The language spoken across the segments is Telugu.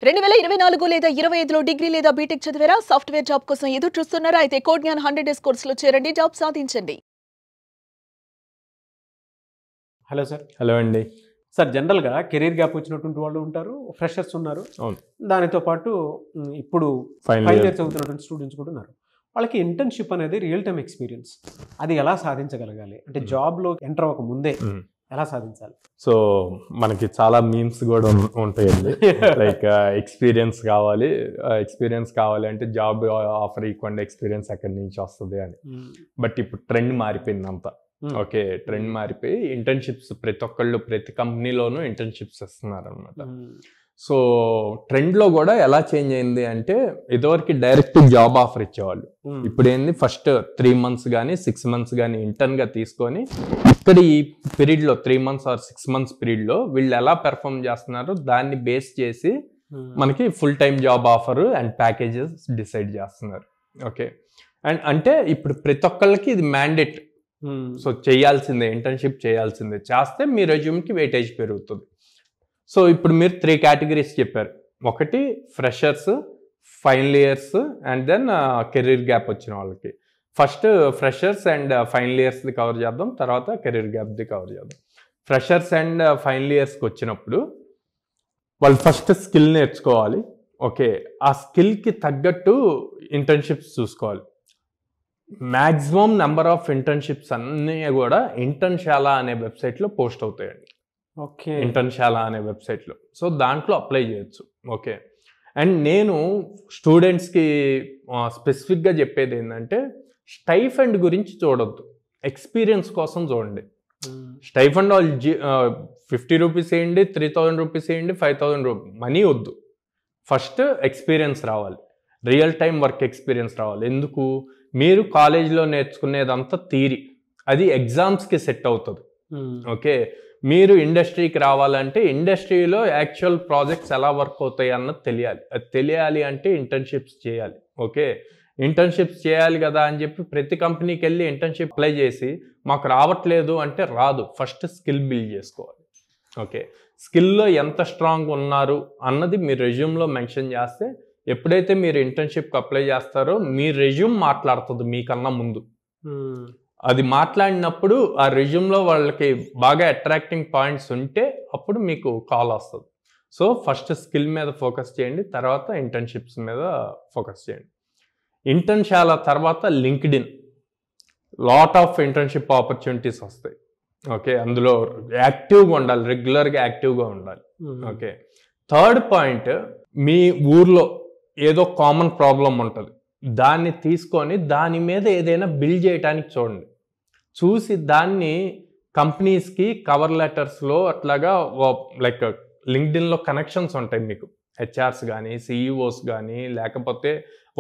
2024 లేదా 25లో డిగ్రీ లేదా బీటెక్ చదివారా? సాఫ్ట్‌వేర్ జాబ్ కోసం ఎదురు చూస్తున్నారా? అయితే కోడ్ జ్ఞాన్ 100 డేస్ కోర్సులో చేరండి, జాబ్ సాధించండి. Hello sir. హలో అండి. సార్, జనరల్గా కెరీర్ గ్యాప్ వచ్చినటువంటి వాళ్ళు ఉంటారు, ఫ్రెషర్స్ ఉన్నారు. అవును. దానితో పాటు ఇప్పుడు ఫైనల్ ఫైనల్ ఇయర్ ఇయర్ చదువుతున్నటువంటి స్టూడెంట్స్ కూడా ఉన్నారు. వాళ్ళకి ఇంటర్న్షిప్ అనేది రియల్ టైమ్ ఎక్స్పీరియన్స్, అది ఎలా సాధించగలగాలి అంటే జాబ్లో ఎంటర్ అవ్వక ముందే ఎలా సాధించాలి? సో మనకి చాలా మీమ్స్ కూడా ఉంటాయండి. లైక్ ఎక్స్పీరియన్స్ కావాలి అంటే జాబ్ ఆఫర్ ఇవ్వకుండా ఎక్స్పీరియన్స్ ఎక్కడి నుంచి వస్తుంది అని. బట్ ఇప్పుడు ట్రెండ్ మారిపోయింది అంతా. ఓకే, ట్రెండ్ మారిపోయి ఇంటర్న్షిప్స్ ప్రతి కంపెనీలోనూ ఇంటర్న్షిప్స్ ఇస్తున్నారు అనమాట. సో ట్రెండ్లో కూడా ఎలా చేంజ్ అయింది అంటే, ఇదివరకు డైరెక్ట్ జాబ్ ఆఫర్ ఇచ్చేవాళ్ళు. ఇప్పుడు ఏంది, ఫస్ట్ 3 months కానీ 6 months కానీ ఇంటర్న్గా తీసుకొని ఇక్కడ ఈ పీరియడ్లో 3 months ఆర్ 6 months పీరియడ్లో వీళ్ళు ఎలా పెర్ఫామ్ చేస్తున్నారు దాన్ని బేస్ చేసి మనకి full time job offer and packages decide చేస్తున్నారు. ఓకే, అండ్ అంటే ఇప్పుడు ప్రతి ఒక్కళ్ళకి ఇది మ్యాండేట్. సో చేయాల్సిందే, ఇంటర్న్షిప్ చేయాల్సిందే, చేస్తే మీ రెజ్యూమ్కి వెయిటేజ్ పెరుగుతుంది. సో ఇప్పుడు మీరు 3 categories చెప్పారు. ఒకటి freshers, final years and then career gap వచ్చిన వాళ్ళకి. ఫస్ట్ ఫ్రెషర్స్ అండ్ ఫైనల్ ఇయర్స్ది కవర్ చేద్దాం, తర్వాత కెరీర్ గ్యాప్ది కవర్ చేద్దాం. ఫ్రెషర్స్ అండ్ ఫైనల్ ఇయర్స్కి వచ్చినప్పుడు వాళ్ళు ఫస్ట్ స్కిల్ నేర్చుకోవాలి. ఓకే, ఆ స్కిల్కి తగ్గట్టు ఇంటర్న్షిప్స్ చూసుకోవాలి. మ్యాక్సిమం నెంబర్ ఆఫ్ ఇంటర్న్షిప్స్ అన్నీ కూడా ఇంటర్న్షాలా అనే వెబ్సైట్లో పోస్ట్ అవుతాయండి. ఓకే, ఇంటర్న్షాలా అనే వెబ్సైట్లో. సో దాంట్లో అప్లై చేయొచ్చు. ఓకే, అండ్ నేను స్టూడెంట్స్కి స్పెసిఫిక్గా చెప్పేది ఏంటంటే, స్టైఫండ్ గురించి చూడొద్దు, ఎక్స్పీరియన్స్ కోసం చూడండి. స్టైఫండ్ వాళ్ళు 50 రూపీస్ వేయండి, 3000 రూపీస్ వేయండి, 5000 రూపీస్ మనీ వద్దు. ఫస్ట్ ఎక్స్పీరియన్స్ రావాలి, రియల్ టైం వర్క్ ఎక్స్పీరియన్స్ రావాలి. ఎందుకు, మీరు కాలేజీలో నేర్చుకునేదంతా థియరీ, అది ఎగ్జామ్స్కి సెట్ అవుతుంది. ఓకే, మీరు ఇండస్ట్రీకి రావాలంటే ఇండస్ట్రీలో యాక్చువల్ ప్రాజెక్ట్స్ ఎలా వర్క్ అవుతాయి అన్నది తెలియాలి. అది తెలియాలి అంటే ఇంటర్న్షిప్స్ చేయాలి. ఓకే, ఇంటర్న్షిప్స్ చేయాలి కదా అని చెప్పి ప్రతి కంపెనీకి వెళ్ళి ఇంటర్న్షిప్ అప్లై చేసి మాకు రావట్లేదు అంటే రాదు. ఫస్ట్ స్కిల్ బిల్డ్ చేసుకోవాలి. ఓకే, స్కిల్లో ఎంత స్ట్రాంగ్ ఉన్నారు అన్నది మీ రెజ్యూమ్లో మెన్షన్ చేస్తే, ఎప్పుడైతే మీరు ఇంటర్న్షిప్కి అప్లై చేస్తారో మీ రెజ్యూమ్ మాట్లాడుతుంది మీకన్నా ముందు. అది మాట్లాడినప్పుడు ఆ రెజ్యూమ్లో వాళ్ళకి బాగా అట్రాక్టింగ్ పాయింట్స్ ఉంటే అప్పుడు మీకు కాల్ వస్తుంది. సో ఫస్ట్ స్కిల్ మీద ఫోకస్ చేయండి, తర్వాత ఇంటర్న్షిప్స్ మీద ఫోకస్ చేయండి. ఇంటర్న్షాల తర్వాత LinkedIn, lot of internship opportunities వస్తాయి. ఓకే, అందులో యాక్టివ్గా ఉండాలి, రెగ్యులర్గా యాక్టివ్గా ఉండాలి. ఓకే, థర్డ్ పాయింట్, మీ ఊర్లో ఏదో కామన్ ప్రాబ్లం ఉంటుంది, దాన్ని తీసుకొని దాని మీద ఏదైనా బిల్డ్ చేయడానికి చూడండి. చూసి దాన్ని కంపెనీస్కి కవర్ లెటర్స్లో అట్లాగా లైక్ లింక్డ్ఇన్లో కనెక్షన్స్ ఉంటాయి మీకు, హెచ్ఆర్స్ కానీ సిఇఓస్ కానీ లేకపోతే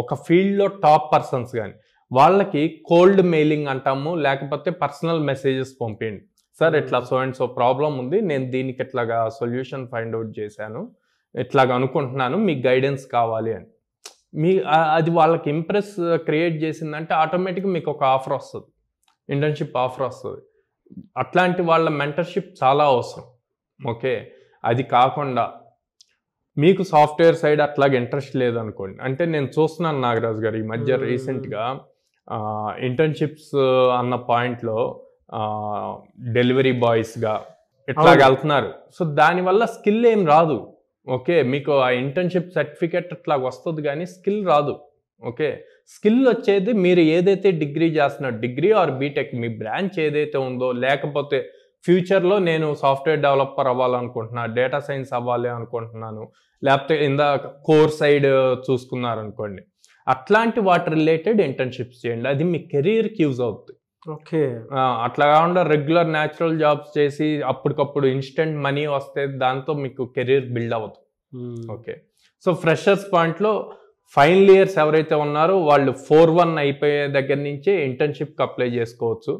ఒక ఫీల్డ్లో టాప్ పర్సన్స్ కానీ, వాళ్ళకి కోల్డ్ మెయిలింగ్ అంటాము, లేకపోతే పర్సనల్ మెసేజెస్ పంపించండి. సార్ ఇట్లా సో అండ్ సో ప్రాబ్లం ఉంది, నేను దీనికి ఇట్లాగా సొల్యూషన్ ఫైండ్ అవుట్ చేశాను, ఇట్లాగా అనుకుంటున్నాను, మీకు గైడెన్స్ కావాలి అని. అది వాళ్ళకి ఇంప్రెస్ క్రియేట్ చేసిందంటే ఆటోమేటిక్గా మీకు ఒక ఆఫర్ వస్తుంది, ఇంటర్న్షిప్ ఆఫర్ వస్తుంది. అట్లాంటి వాళ్ళ మెంటర్షిప్ చాలా అవసరం. ఓకే, అది కాకుండా మీకు సాఫ్ట్వేర్ సైడ్ అట్లాగే ఇంట్రెస్ట్ లేదనుకోండి, అంటే నేను చూస్తున్నాను నాగరాజు గారు ఈ మధ్య రీసెంట్గా ఇంటర్న్షిప్స్ అన్న పాయింట్లో డెలివరీ బాయ్స్గా ఇట్లాగ వెళ్తున్నారు. సో దానివల్ల స్కిల్ ఏం రాదు. ఓకే, మీకు ఆ ఇంటర్న్షిప్ సర్టిఫికెట్ అట్లా వస్తుంది కానీ స్కిల్ రాదు. ఓకే, స్కిల్ వచ్చేది మీరు ఏదైతే డిగ్రీ చేస్తున్నారు, డిగ్రీ ఆర్ బీటెక్, మీ బ్రాంచ్ ఏదైతే ఉందో, లేకపోతే ఫ్యూచర్లో నేను సాఫ్ట్వేర్ డెవలపర్ అవ్వాలనుకుంటున్నా, డేటా సైన్స్ అవ్వాలి అనుకుంటున్నాను, లేకపోతే కోర్ సైడ్ చూసుకున్నారనుకోండి, అట్లాంటి వాటి రిలేటెడ్ ఇంటర్న్షిప్స్ చేయండి, అది మీ కెరీర్కి యూజ్ అవుతుంది. ఓకే, అట్లా కాకుండా రెగ్యులర్ న్యాచురల్ జాబ్స్ చేసి అప్పటికప్పుడు ఇన్స్టెంట్ మనీ వస్తే దాంతో మీకు కెరీర్ బిల్డ్ అవ్వదు. ఓకే, సో ఫ్రెషర్స్ పాయింట్లో ఫైనల్ ఇయర్స్ ఎవరైతే ఉన్నారో వాళ్ళు 4-1 అయిపోయే దగ్గర నుంచే ఇంటర్న్షిప్కి అప్లై చేసుకోవచ్చు.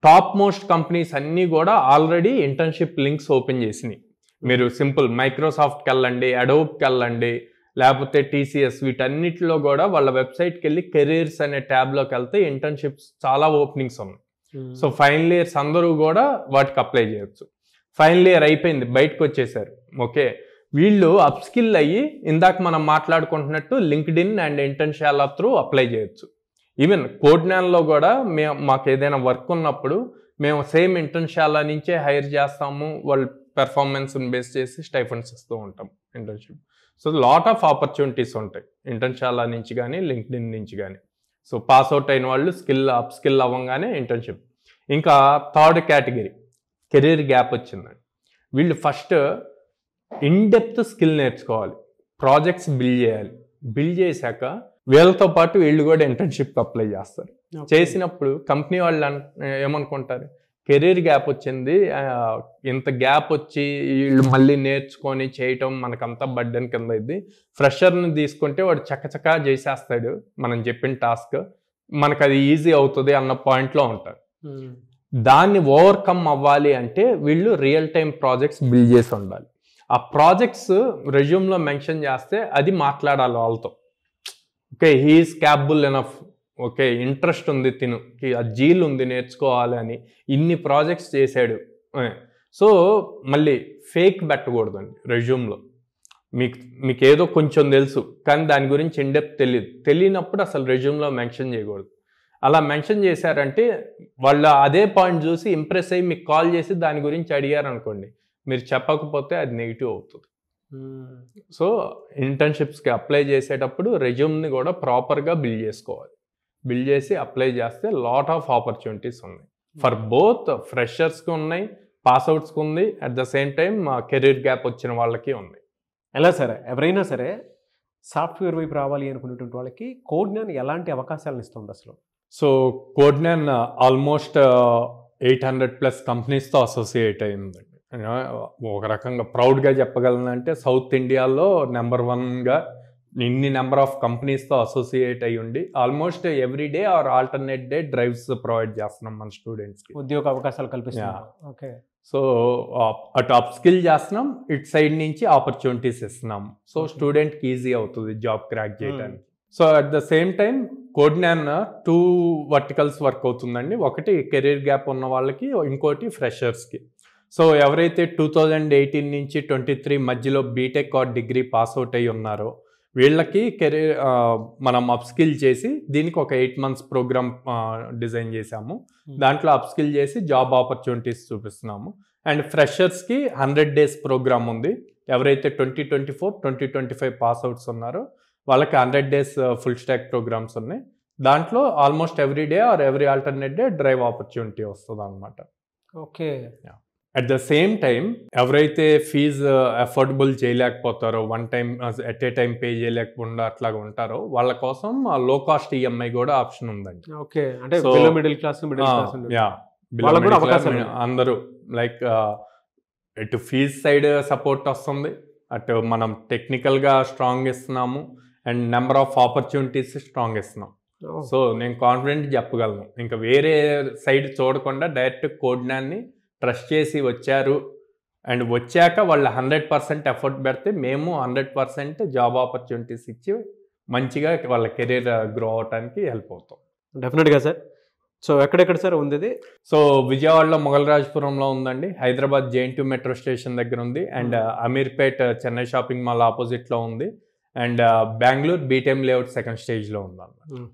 టాప్ మోస్ట్ కంపెనీస్ అన్నీ కూడా ఆల్రెడీ ఇంటర్న్షిప్ లింక్స్ ఓపెన్ చేసినాయి. మీరు సింపుల్ మైక్రోసాఫ్ట్కి వెళ్ళండి, అడోబ్కి వెళ్ళండి, లేకపోతే టీసీఎస్, వీటన్నిటిలో కూడా వాళ్ళ వెబ్సైట్కి వెళ్ళి కెరీర్స్ అనే ట్యాబ్లోకి వెళ్తే ఇంటర్న్షిప్స్ చాలా ఓపెనింగ్స్ ఉన్నాయి. సో ఫైనల్ ఇయర్స్ అందరూ కూడా వాటికి అప్లై చేయొచ్చు. ఫైనల్ ఇయర్ అయిపోయింది, బయటకు వచ్చేసారు. ఓకే, వీళ్ళు అప్స్కిల్ అయ్యి ఇందాక మనం మాట్లాడుకుంటున్నట్టు లింక్డ్ఇన్ అండ్ ఇంటర్న్షాలా త్రూ అప్లై చేయొచ్చు. ఈవెన్ కోడ్నాన్లో కూడా మాకు ఏదైనా వర్క్ ఉన్నప్పుడు మేము సేమ్ ఇంటర్న్షాలా నుంచే హైర్ చేస్తాము, వాళ్ళ పెర్ఫార్మెన్స్ని బేస్ చేసి స్టైఫండ్స్ ఇస్తూ ఉంటాం internship. So lot of opportunities ఉంటాయి ఇంటర్న్షాలా నుంచి కానీ లింక్డ్ఇన్ నుంచి కానీ. సో పాస్అవుట్ అయిన వాళ్ళు అప్స్కిల్ అవ్వగానే ఇంటర్న్షిప్. ఇంకా థర్డ్ కేటగిరీ కెరీర్ గ్యాప్ వచ్చిందండి. వీళ్ళు ఫస్ట్ ఇన్డెప్త్ స్కిల్ నేర్చుకోవాలి, ప్రాజెక్ట్స్ బిల్డ్ చేయాలి. బిల్డ్ చేశాక వీళ్ళతో పాటు వీళ్ళు కూడా ఇంటర్న్షిప్కి అప్లై చేస్తారు. చేసినప్పుడు కంపెనీ వాళ్ళు ఏమనుకుంటారు, కెరీర్ గ్యాప్ వచ్చింది, ఇంత గ్యాప్ వచ్చి వీళ్ళు మళ్ళీ నేర్చుకొని చేయటం మనకంతా బర్డెన్ కింద అయింది. ఫ్రెషర్ని తీసుకుంటే వాడు చక్కచకా చేసేస్తాడు మనం చెప్పిన టాస్క్, మనకు అది ఈజీ అవుతుంది అన్న పాయింట్లో ఉంటారు. దాన్ని ఓవర్కమ్ అవ్వాలి అంటే వీళ్ళు రియల్ టైం ప్రాజెక్ట్స్ బిల్డ్ చేసి ఉండాలి. ఆ ప్రాజెక్ట్స్ రెజ్యూమ్లో మెన్షన్ చేస్తే అది మాట్లాడాలి వాళ్ళతో. Okay, he is capable enough, okay interest ఉంది తినుకి, ఆ జీల్ ఉంది నేర్చుకోవాలి అని, ఇన్ని ప్రాజెక్ట్స్ చేశాడు. సో మళ్ళీ ఫేక్ పెట్టకూడదండి రెజ్యూమ్లో. మీకు ఏదో కొంచెం తెలుసు కానీ దాని గురించి ఇన్డెప్త్ తెలియనప్పుడు అసలు రెజ్యూమ్లో మెన్షన్ చేయకూడదు. అలా మెన్షన్ చేశారంటే వాళ్ళు అదే పాయింట్ చూసి ఇంప్రెస్ అయ్యి మీకు కాల్ చేసి దాని గురించి అడిగారు అనుకోండి, మీరు చెప్పకపోతే అది నెగిటివ్ అవుతుంది. సో ఇంటర్న్షిప్స్కి అప్లై చేసేటప్పుడు రెజ్యూమ్ని కూడా ప్రాపర్గా బిల్డ్ చేసుకోవాలి. బిల్డ్ చేసి అప్లై చేస్తే లాట్ ఆఫ్ ఆపర్చునిటీస్ ఉన్నాయి. ఫర్ బోత్ ఫ్రెషర్స్కి ఉన్నాయి, పాస్అవుట్స్కి ఉంది, at the same time career gap వచ్చిన వాళ్ళకి ఉంది. ఎలా సరే ఎవరైనా సరే సాఫ్ట్వేర్ వైపు రావాలి అనుకునేటువంటి వాళ్ళకి కోడ్నాన్ ఎలాంటి అవకాశాలను ఇస్తుంది అసలు? సో కోడ్నాన్ ఆల్మోస్ట్ 800+ కంపెనీస్తో అసోసియేట్ అయిందండి. ఒక రకంగా ప్రౌడ్గా చెప్పగలనంటే సౌత్ ఇండియాలో నెంబర్ 1గా ఇన్ని నెంబర్ ఆఫ్ కంపెనీస్తో అసోసియేట్ అయ్యి ఉండి almost every day are alternate day drives provide చేస్తున్నాం మన స్టూడెంట్స్కి, ఉద్యోగ అవకాశాలు కల్పిస్తున్నాం. ఓకే, సో అటు అప్ స్కిల్ చేస్తున్నాం, ఇటు సైడ్ నుంచి ఆపర్చునిటీస్ ఇస్తున్నాం. సో స్టూడెంట్కి ఈజీ అవుతుంది జాబ్ క్రాక్ చేయడానికి. So at the same time Codegnan 2 verticals work అవుతుందండి. ఒకటి కెరీర్ గ్యాప్ ఉన్న వాళ్ళకి, ఇంకోటి ఫ్రెషర్స్కి. సో ఎవరైతే 2018 నుంచి 23 మధ్యలో బీటెక్ ఆర్ డిగ్రీ పాస్అవుట్ అయ్యి ఉన్నారో వీళ్ళకి కెరీర్ మనం అప్స్కిల్ చేసి దీనికి ఒక 8 months ప్రోగ్రామ్ డిజైన్ చేశాము. దాంట్లో అప్స్కిల్ చేసి జాబ్ ఆపర్చునిటీస్ చూపిస్తున్నాము. అండ్ ఫ్రెషర్స్కి 100 days ప్రోగ్రామ్ ఉంది. ఎవరైతే 2024, 2025 పాస్అవుట్స్ ఉన్నారో వాళ్ళకి 100 days ఫుల్ స్టాక్ ప్రోగ్రామ్స్ ఉన్నాయి. దాంట్లో almost every day or every alternate day drive opportunity వస్తుంది అనమాట. Okay, at the same time ఎవరైతే ఫీజు అఫోర్డబుల్ చేయలేకపోతారో, one time at a time pay చేయలేకుండా అట్లాగా ఉంటారో వాళ్ళ కోసం లో కాస్ట్ ఈఎంఐ కూడా ఆప్షన్ ఉందండి. ఓకే, అంటే మిడిల్ క్లాస్ అందరూ లైక్ ఇటు ఫీజ్ సైడ్ సపోర్ట్ వస్తుంది, అటు మనం టెక్నికల్గా స్ట్రాంగ్ ఇస్తున్నాము, and number of opportunities strong ఇస్తున్నాం. సో నేను కాన్ఫిడెంట్ చెప్పగలను, ఇంకా వేరే సైడ్ చూడకుండా డైరెక్ట్ కోడ్నాన్ని ట్రస్ట్ చేసి వచ్చారు అండ్ వచ్చాక వాళ్ళు 100% ఎఫర్ట్ పెడితే మేము 100% జాబ్ ఆపర్చునిటీస్ ఇచ్చి మంచిగా వాళ్ళ కెరీర్ గ్రో అవడానికి హెల్ప్ అవుతాం. డెఫినెట్గా సార్. సో ఎక్కడెక్కడ సార్ ఉంది ఇది? సో విజయవాడలో మొగల్రాజ్పురంలో ఉందండి, హైదరాబాద్ JNTU మెట్రో స్టేషన్ దగ్గర ఉంది, and Ameerpet Chennai shopping mall ఆపోజిట్లో ఉంది, and Bengaluru BTM layout 2nd stage ఉంది అన్నమాట.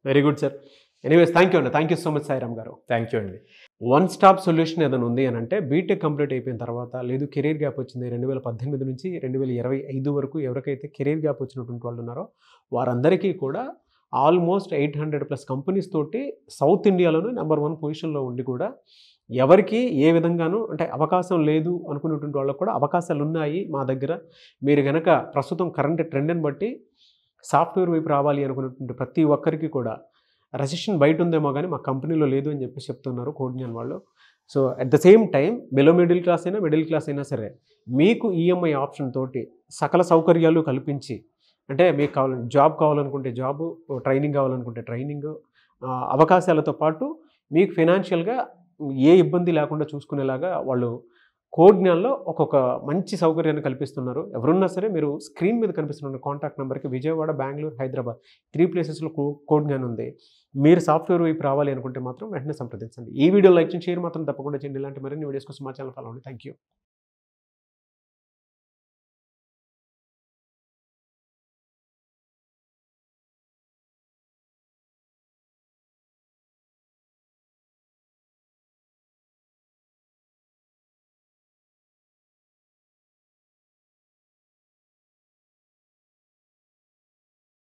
Very good sir. Anyways thank you అండి. Thank you so much Sairam garu. Thank you అండి. వన్ స్టాప్ సొల్యూషన్ ఏదైనా ఉంది అని అంటే బీటెక్ కంప్లీట్ అయిపోయిన తర్వాత, లేదు కెరీర్ గ్యాప్ వచ్చింది 2018 నుంచి 2025 వరకు ఎవరికైతే కెరీర్ గ్యాప్ వచ్చినటువంటి వాళ్ళు ఉన్నారో వారందరికీ కూడా ఆల్మోస్ట్ 800+ కంపెనీస్ తోటి సౌత్ ఇండియాలోనే నెంబర్ 1 పొజిషన్లో ఉండి కూడా ఎవరికి ఏ విధంగానూ అంటే అవకాశం లేదు అనుకునేటువంటి వాళ్ళకు కూడా అవకాశాలు ఉన్నాయి మా దగ్గర. మీరు కనుక ప్రస్తుతం కరెంట్ ట్రెండ్ని బట్టి సాఫ్ట్వేర్ వైపు రావాలి అనుకునేటువంటి ప్రతి ఒక్కరికి కూడా రెసిషన్ బయట ఉందేమో కానీ మా కంపెనీలో లేదు అని చెప్పి చెప్తున్నారు కోడ్నాన్ వాళ్ళు. So at the same time below middle class అయినా మిడిల్ క్లాస్ అయినా సరే మీకు ఈఎంఐ ఆప్షన్ తోటి సకల సౌకర్యాలు కల్పించి, అంటే మీకు జాబ్ కావాలనుకుంటే జాబు, ట్రైనింగ్ కావాలనుకుంటే ట్రైనింగ్, అవకాశాలతో పాటు మీకు ఫైనాన్షియల్గా ఏ ఇబ్బంది లేకుండా చూసుకునేలాగా వాళ్ళు కోడ్నాన్లో ఒక్కొక్క మంచి సౌకర్యాన్ని కల్పిస్తున్నారు. ఎవరున్నా సరే మీరు స్క్రీన్ మీద కనిపిస్తున్న కాంటాక్ట్ నెంబర్కి విజయవాడ, బెంగళూరు, హైదరాబాద్ 3 places కోడ్నాన్ ఉంది. మీరు సాఫ్ట్వేర్ వైపు రావాలి అనుకుంటే మాత్రం వెంటనే సంప్రదించండి. ఈ వీడియో లైక్ చేయండి, షేర్ మాత్రం తప్పకుండా చేయండి. ఇలాంటి మరిన్ని వీడియోస్ కోసం మా ఛానల్ ఫాలో అవ్వండి. Thank you.